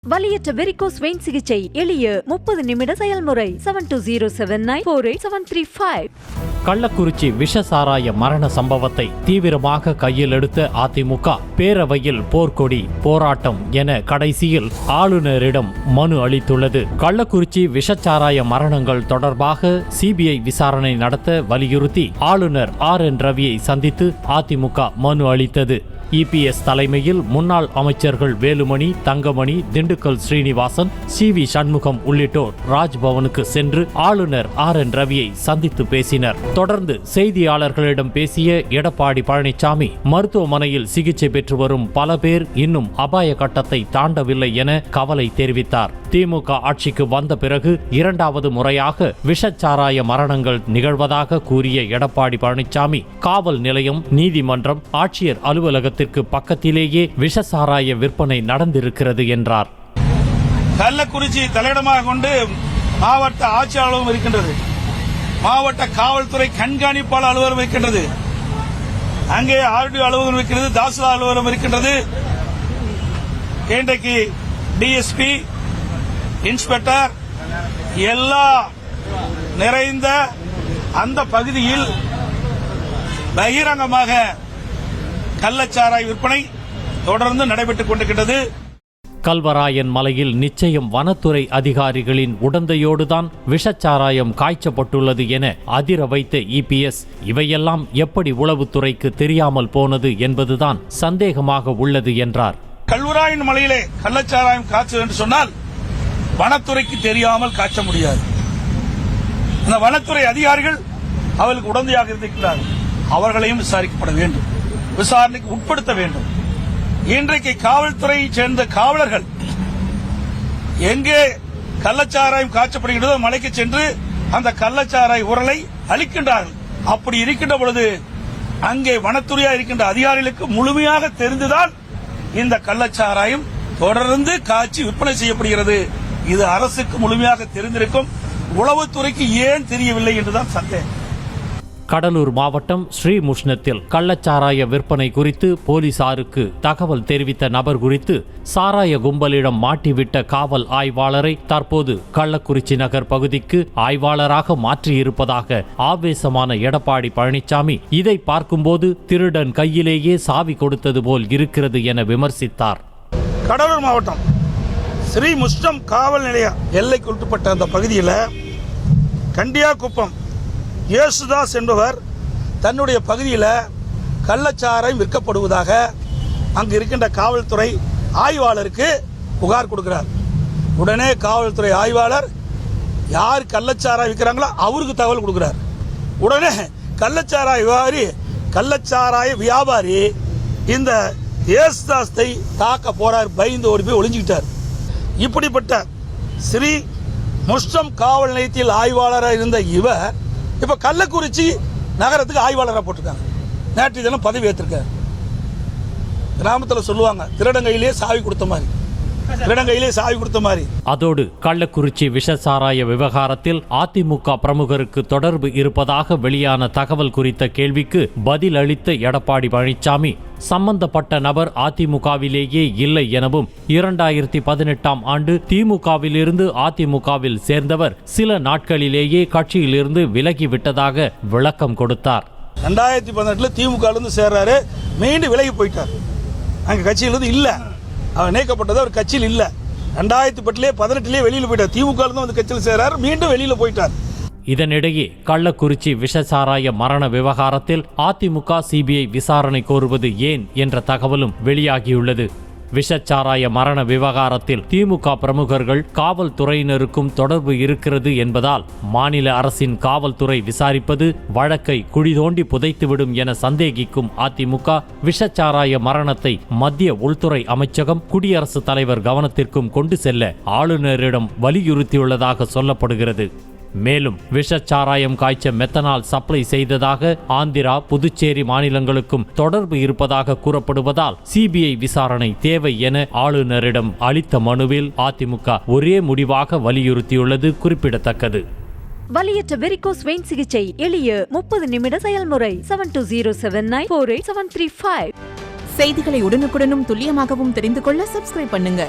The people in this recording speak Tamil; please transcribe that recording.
வலியற்ற வெரிகோஸ் வெயின் சிகிச்சை எளிய 30 நிமிட செயல்முறை 7279487335. கள்ளக்குறிச்சி விஷசாராய மரண சம்பவத்தை தீவிரமாக கையில் எடுத்த அதிமுக பேரவையில் போர்க்கொடி போராட்டம் என கடைசியில் ஆளுநரிடம் மனு அளித்துள்ளது. கள்ளக்குறிச்சி விஷச்சாராய மரணங்கள் தொடர்பாக சிபிஐ விசாரணை நடத்த வலியுறுத்தி ஆளுநர் RN ரவியை சந்தித்து அதிமுக மனு அளித்தது. இபிஎஸ் தலைமையில் முன்னாள் அமைச்சர்கள் வேலுமணி, தங்கமணி, திண்டுக்கல் ஸ்ரீனிவாசன், CV சண்முகம் உள்ளிட்டோர் ராஜ்பவனுக்கு சென்று ஆளுநர் RN ரவியை சந்தித்து பேசினர். தொடர்ந்து செய்தியாளர்களிடம் பேசிய எடப்பாடி பழனிசாமி, மருத்துவமனையில் சிகிச்சை பெற்று வரும் பல பேர் இன்னும் அபாய கட்டத்தை தாண்டவில்லை என கவலை தெரிவித்தார். திமுக ஆட்சிக்கு வந்த பிறகு இரண்டாவது முறையாக விஷச்சாராய மரணங்கள் நிகழ்வதாக கூறிய எடப்பாடி பழனிசாமி, காவல் நிலையம், நீதிமன்றம், ஆட்சியர் அலுவலகத்திற்கு பக்கத்திலேயே விஷசாராய விற்பனை நடந்திருக்கிறது என்றார். கள்ளக்குறிச்சி தலையிடமாக கொண்டு மாவட்ட ஆட்சியர் அலுவலகம் இருக்கின்றது, மாவட்ட காவல்துறை கண்காணிப்பாளர் அலுவலகம் இருக்கின்றது, அங்கே RDO அலுவலகம் இருக்கிறது, தாசில்தார் அலுவலகம் இருக்கின்றது. இன்றைக்கு DSP, இன்ஸ்பெக்டர் எல்லா நிறைந்த அந்த பகுதியில் பகிரங்கமாக கள்ளச்சாராய விற்பனை தொடர்ந்து நடைபெற்றுக் கொண்டிருக்கிறது. கல்வராயன் மலையில் நிச்சயம் வனத்துறை அதிகாரிகளின் உடந்தையோடுதான் விஷச்சாராயம் காய்ச்சப்பட்டுள்ளது என அதிர வைத்த இபிஎஸ், இவையெல்லாம் எப்படி உளவுத்துறைக்கு தெரியாமல் போனது என்பதுதான் சந்தேகமாக உள்ளது என்றார். கல்வராயன் மலையிலே கள்ளச்சாராயம் காய்ச்சல் என்று சொன்னால் வனத்துறைக்கு தெரியாமல் காய்ச்ச முடியாது. அந்த வனத்துறை அதிகாரிகள் அவர்களுக்கு உடந்தையாக இருக்கிறார்கள், அவர்களையும் விசாரிக்கப்பட வேண்டும், விசாரணைக்கு உட்படுத்த வேண்டும். இன்றைக்கு காவல்துறையை சேர்ந்த காவலர்கள் எங்கே கள்ளச்சாராயம் காய்ச்சப்படுகிறதோ மலைக்கு சென்று அந்த கள்ளச்சாராய உரலை அளிக்கின்றார்கள். அப்படி இருக்கின்ற பொழுது அங்கே வனத்துறையாக இருக்கின்ற அதிகாரிகளுக்கு முழுமையாக தெரிந்துதான் இந்த கள்ளச்சாராயம் தொடர்ந்து காய்ச்சி விற்பனை செய்யப்படுகிறது. இது அரசுக்கு முழுமையாக தெரிந்திருக்கும், உளவுத்துறைக்கு ஏன் தெரியவில்லை என்றுதான் சந்தேகம். கடலூர் மாவட்டம் ஸ்ரீமுஷ்ணத்தில் கள்ளச்சாராய விற்பனை குறித்து போலீசாருக்கு தகவல் தெரிவித்த நபர் குறித்து சாராய கும்பலிடம் மாட்டிவிட்ட காவல் ஆய்வாளரை தற்போது கள்ளக்குறிச்சி நகர் பகுதிக்கு ஆய்வாளராக மாற்றியிருப்பதாக ஆவேசமான எடப்பாடி பழனிசாமி, இதை பார்க்கும்போது திருடன் கையிலேயே சாவி கொடுத்தது போல் இருக்கிறது என விமர்சித்தார். கடலூர் மாவட்டம் ஸ்ரீமுஷ்ணம் காவல் நிலைய எல்லைக்குட்பட்ட அந்த பகுதியில் கண்டியாக்குப்பம் இயேசுதாஸ் என்பவர் தன்னுடைய பகுதியில் கள்ளச்சாராயம் விற்கப்படுவதாக அங்கு இருக்கின்ற காவல்துறை ஆய்வாளருக்கு புகார் கொடுக்கிறார். உடனே காவல்துறை ஆய்வாளர் யார் கள்ளச்சாராயம் விற்கிறாங்களோ அவருக்கு தகவல் கொடுக்கிறார். உடனே கள்ளச்சாராய வியாபாரி இந்த இயேசுதாஸை தாக்க போறார், பயந்து ஓடி போய் ஒளிஞ்சுக்கிட்டார். இப்படிப்பட்ட ஸ்ரீ முஷ்டம் காவல் நிலையத்தில் ஆய்வாளராக இருந்த இவர் இப்ப கள்ளக்குறிச்சி நகரத்துக்கு ஆய்வாளராக போட்டிருக்காங்க. நேற்று தினம் பதவி ஏற்றிருக்காரு. கிராமத்தில் சொல்லுவாங்க, திருடங்கையிலே சாவி கொடுத்த மாதிரி. அதோடு கள்ளக்குறிச்சி விஷசாராய விவகாரத்தில் அதிமுக பிரமுகருக்கு தொடர்பு இருப்பதாக வெளியான தகவல் குறித்த கேள்விக்கு பதில் அளித்த எடப்பாடி பழனிசாமி, சம்பந்தப்பட்ட நபர் அதிமுகவிலேயே இல்லை எனவும் 2018ஆம் ஆண்டு திமுகவிலிருந்து அதிமுகவில் சேர்ந்தவர் சில நாட்களிலேயே கட்சியிலிருந்து விலகிவிட்டதாக விளக்கம் கொடுத்தார். 2018 திமுகவிலிருந்து சேர்றாரு, மீண்டும் விலகி போயிட்டார். அங்க கட்சியிலிருந்து இல்ல, அவர் நீக்கப்பட்டது, அவர் கட்சியில் இல்ல. 2018 வெளியில போயிட்டார். திமுக வந்து கட்சியில் சேர்றாரு, மீண்டும் வெளியில போயிட்டார். இதனிடையே கள்ளக்குறிச்சி விஷசாராய மரண விவகாரத்தில் அதிமுக சிபிஐ விசாரணை கோருவது ஏன் என்ற தகவலும் வெளியாகியுள்ளது. விஷச்சாராய மரண விவகாரத்தில் திமுக பிரமுகர்கள் காவல்துறையினருக்கும் தொடர்பு இருக்கிறது என்பதால் மாநில அரசின் காவல்துறை விசாரிப்பது வழக்கை குழி தோண்டி புதைத்துவிடும் என சந்தேகிக்கும் அதிமுக விஷச்சாராய மரணத்தை மத்திய உள்துறை அமைச்சகம் குடியரசுத் தலைவர் கவனத்திற்கும் கொண்டு செல்ல ஆளுநரிடம் வலியுறுத்தியுள்ளதாக சொல்லப்படுகிறது. மேலும் விஷச்சாராயம் காய்ச்ச மெத்தனால் சப்ளை செய்ததாக ஆந்திரா, புதுச்சேரி மாநிலங்களுக்கும் தொடர்பு இருப்பதாக கூறப்படுவதால் சிபிஐ விசாரணை தேவை என ஆளுநரிடம் அளித்த மனுவில் அதிமுக ஒரே முடிவாக வலியுறுத்தியுள்ளது குறிப்பிடத்தக்கது. வலியற்ற வெரிகோஸ் வெயின் சிகிச்சை எளிய 30 நிமிட செயல்முறை 7279487335. செய்திகளை உடனுக்குடனும் துல்லியமாகவும் தெரிந்து கொள்ள சப்ஸ்கிரைப் பண்ணுங்க.